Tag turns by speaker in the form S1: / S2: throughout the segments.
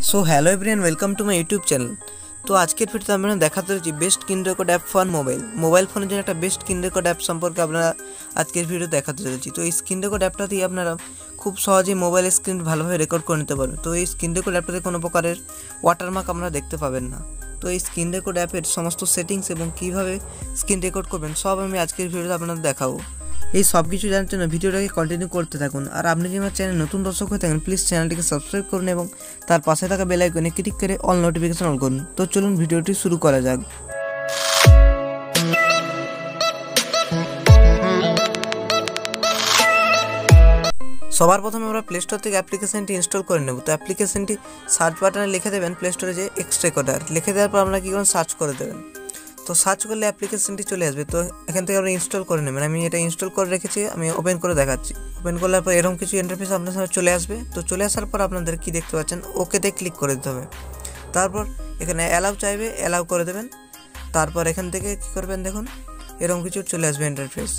S1: So hello everyone, welcome to my YouTube channel. तो आज के भिडियोते আমরা দেখাতে যাচ্ছি best screen record app for mobile ফোনের জন্য একটা বেস্ট স্ক্রিন রেকর্ড অ্যাপ সম্পর্কে আপনারা আজকের ভিডিওতে দেখাতে যাচ্ছি। তো এই স্ক্রিন রেকর্ড অ্যাপটা দিয়ে আপনারা খুব সহজেই মোবাইলের স্ক্রিন ভালোভাবে রেকর্ড করে নিতে পারবেন। তো এই স্ক্রিন রেকর্ড অ্যাপটাতে কোনো প্রকারের ওয়াটারমার্ক আপনারা দেখতে পাবেন না। তো এই স্ক্রিন রেকর্ড অ্যাপের সমস্ত সেটিংস এবং কীভাবে স্ক্রিন রেকর্ড করবেন সব আমি আজকের ভিডিওতে আপনাদের দেখাবো। এই সব কিছু জানার জন্য ভিডিওটাকে কন্টিনিউ করতে থাকুন। আর আপনি যদি আমার চ্যানেল নতুন দর্শক হয়ে থাকেন প্লিজ চ্যানেলটিকে সাবস্ক্রাইব করুন এবং তার পাশে থাকা বেল আইকনে ক্লিক করে অল নোটিফিকেশন অন করুন। তো চলুন ভিডিওটি শুরু করা যাক। সবার প্রথমে আমরা প্লে স্টোর থেকে অ্যাপ্লিকেশনটি ইনস্টল করে নেব। তো অ্যাপ্লিকেশনটি সার্চ বাটনে লিখে দেবেন প্লে স্টোরে যে RAUL লিখে দেওয়ার পর আপনারা কী করুন সার্চ করে দেবেন। তো সার্চ করলে অ্যাপ্লিকেশনটি চলে আসবে। তো এখান থেকে আপনি ইনস্টল করে নেবেন। আমি এটা ইনস্টল করে রেখেছি, আমি ওপেন করে দেখাচ্ছি। ওপেন করলে পর এরকম কিছু ইন্টারফেস আপনার সামনে চলে আসবে। তো চলে আসার পর আপনাদের কি দেখতে পাচ্ছেন, ওকেতে ক্লিক করে দিতে হবে। তারপর এখানে অ্যালাউ চাইবে, অ্যালাউ করে দেবেন। তারপর এখান থেকে কী করবেন, দেখুন এরকম কিছু চলে আসবে ইন্টারফেস।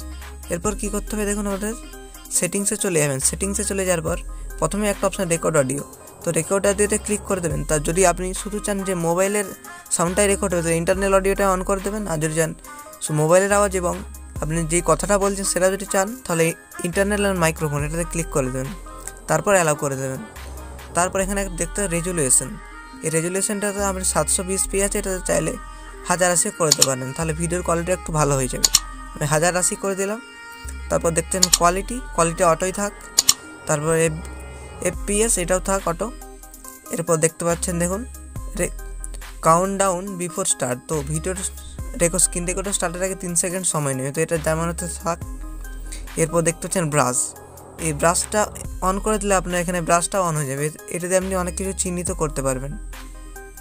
S1: এরপর কী করতে হবে, দেখুন আমাদের সেটিংসে চলে যাবেন। সেটিংসে চলে যাওয়ার পর প্রথমে একটা অপশান রেকর্ড অডিও। তো রেকর্ড অডিওতে ক্লিক করে দেবেন। তার যদি আপনি শুধু চান যে মোবাইলের সাউন্ডটাই রেকর্ড হবে তো ইন্টারনাল অডিওটা অন করে দেবেন। আর যদি চান মোবাইলের আওয়াজ এবং আপনি যেই কথাটা বলছেন সেটা যদি চান তাহলে ইন্টারনাল আর মাইক্রোফোন এটাতে ক্লিক করে দেবেন। তারপর অ্যালাউ করে দেবেন। তারপর এখানে দেখতে হবে রেজুলেশন। এই রেজুলেশনটাতে আপনি 720p আছে, এটাতে চাইলে 1080 করে দিতে পারেন, তাহলে ভিডিওর কোয়ালিটি একটু ভালো হয়ে যাবে। আমি 1080 করে দিলাম। তারপর দেখতেন কোয়ালিটি অটোই থাক। তারপর FPS এটাও থাক অটো। এরপর দেখতে পাচ্ছেন দেখুন কাউন্ট ডাউন বিফোর স্টার্ট। তো ভিডিওর স্ক্রিন রেকর্ডার স্টার্টের আগে 3 সেকেন্ড সময় নেবে, তো এটা যেমন হতে থাক। এরপর দেখতে পাচ্ছেন ব্রাশ। এই ব্রাশটা অন করে দিলে আপনার এখানে ব্রাশটা অন হয়ে যাবে। এটাতে আপনি অনেক কিছু চিহ্নিত করতে পারবেন।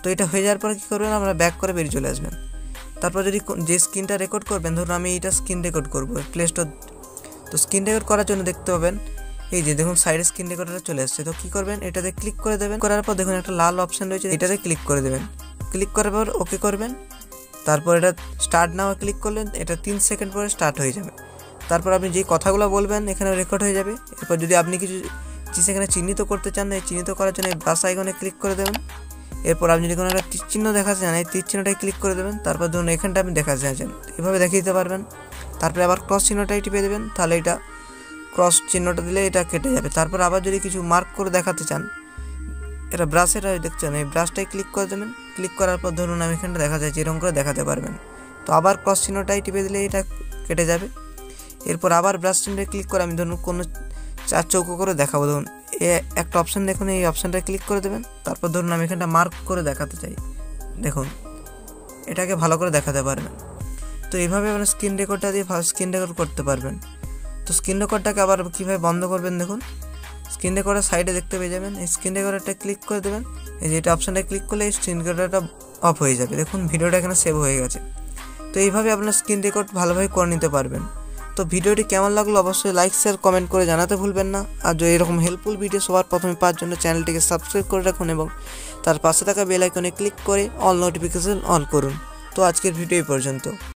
S1: তো এটা হয়ে যাওয়ার পর কী করবেন, আমরা ব্যাক করে বেরিয়ে চলে আসবেন। তারপর যদি যে স্ক্রিনটা রেকর্ড করবেন, ধরুন আমি এটা স্ক্রিন রেকর্ড করবো প্লে স্টোর। তো স্ক্রিন রেকর্ড করার জন্য দেখতে পাবেন এই যে দেখুন সাইডে স্ক্রিন রেকর্ডারটা চলে আসছে। তো কী করবেন, এটাতে ক্লিক করে দেবেন। করার পর দেখুন একটা লাল অপশান রয়েছে, এটাতে ক্লিক করে দেবেন। ক্লিক করার পর ওকে করবেন। তারপর এটা স্টার্ট নাও ক্লিক করলেন, এটা 3 সেকেন্ড পরে স্টার্ট হয়ে যাবে। তারপর আপনি যে কথাগুলো বলবেন এখানে রেকর্ড হয়ে যাবে। এরপর যদি আপনি কিছু সেখানে চিহ্নিত করতে চান, এই চিহ্নিত করার জন্য এই ব্রাশ আইকনে ক্লিক করে দেবেন। এরপর আপনি যদি কোনো একটা তীর চিহ্ন দেখাতে চান এই তীর চিহ্নটাই ক্লিক করে দেবেন। তারপর ধরুন এখানটা আপনি দেখাতে চাইছেন, এভাবে দেখিয়ে দিতে পারবেন। তারপরে আবার ক্রস চিহ্নটাই টিপে দেবেন, তাহলে এটা ক্রস চিহ্নটা দিলে এটা কেটে যাবে। তারপর আবার যদি কিছু মার্ক করে দেখাতে চান, এটা ব্রাশের দেখছেন এই ব্রাশটাই ক্লিক করে দেবেন। ক্লিক করার পর ধরুন আমি এখানটা দেখা যাচ্ছে এরকম করে দেখাতে পারবেন। তো আবার ক্রস চিহ্নটাই টিপে দিলে এটা কেটে যাবে। এরপর আবার ব্রাশ চিহ্নটাই ক্লিক করে আমি ধরুন কোনো 4 চৌকো করে দেখাবো। ধরুন একটা অপশান দেখুন, এই অপশানটায় ক্লিক করে দেবেন। তারপর ধরুন আমি এখানটা মার্ক করে দেখাতে চাই, দেখুন এটাকে ভালো করে দেখাতে পারবেন। তো এইভাবে আপনার স্ক্রিন রেকর্ডটা দিয়ে স্ক্রিন রেকর্ড করতে পারবেন। তো স্ক্রিন রেকর্ডটাকে আবার কীভাবে বন্ধ করবেন, দেখুন স্ক্রিন রেকর্ডার সাইডে দেখতে পেয়ে যাবেন। এই স্ক্রিন রেকর্ডারটা ক্লিক করে দেবেন। এই যে এটা অপশানটা ক্লিক করলে এই স্ক্রিন রেকর্ডারটা অফ হয়ে যাবে। দেখুন ভিডিওটা এখানে সেভ হয়ে গেছে। তো এইভাবে আপনার স্ক্রিন রেকর্ড ভালোভাবে করে নিতে পারবেন। তো ভিডিওটি কেমন লাগলো অবশ্যই লাইক শেয়ার কমেন্ট করে জানাতে ভুলবেন না। আর যদি এরকম হেল্পফুল ভিডিও সবার প্রথমে পাওয়ার জন্য চ্যানেলটিকে সাবস্ক্রাইব করে রাখুন এবং তার পাশে থাকা বেল আইকনে ক্লিক করে অল নোটিফিকেশন অন করুন। তো আজকের ভিডিও এই পর্যন্ত।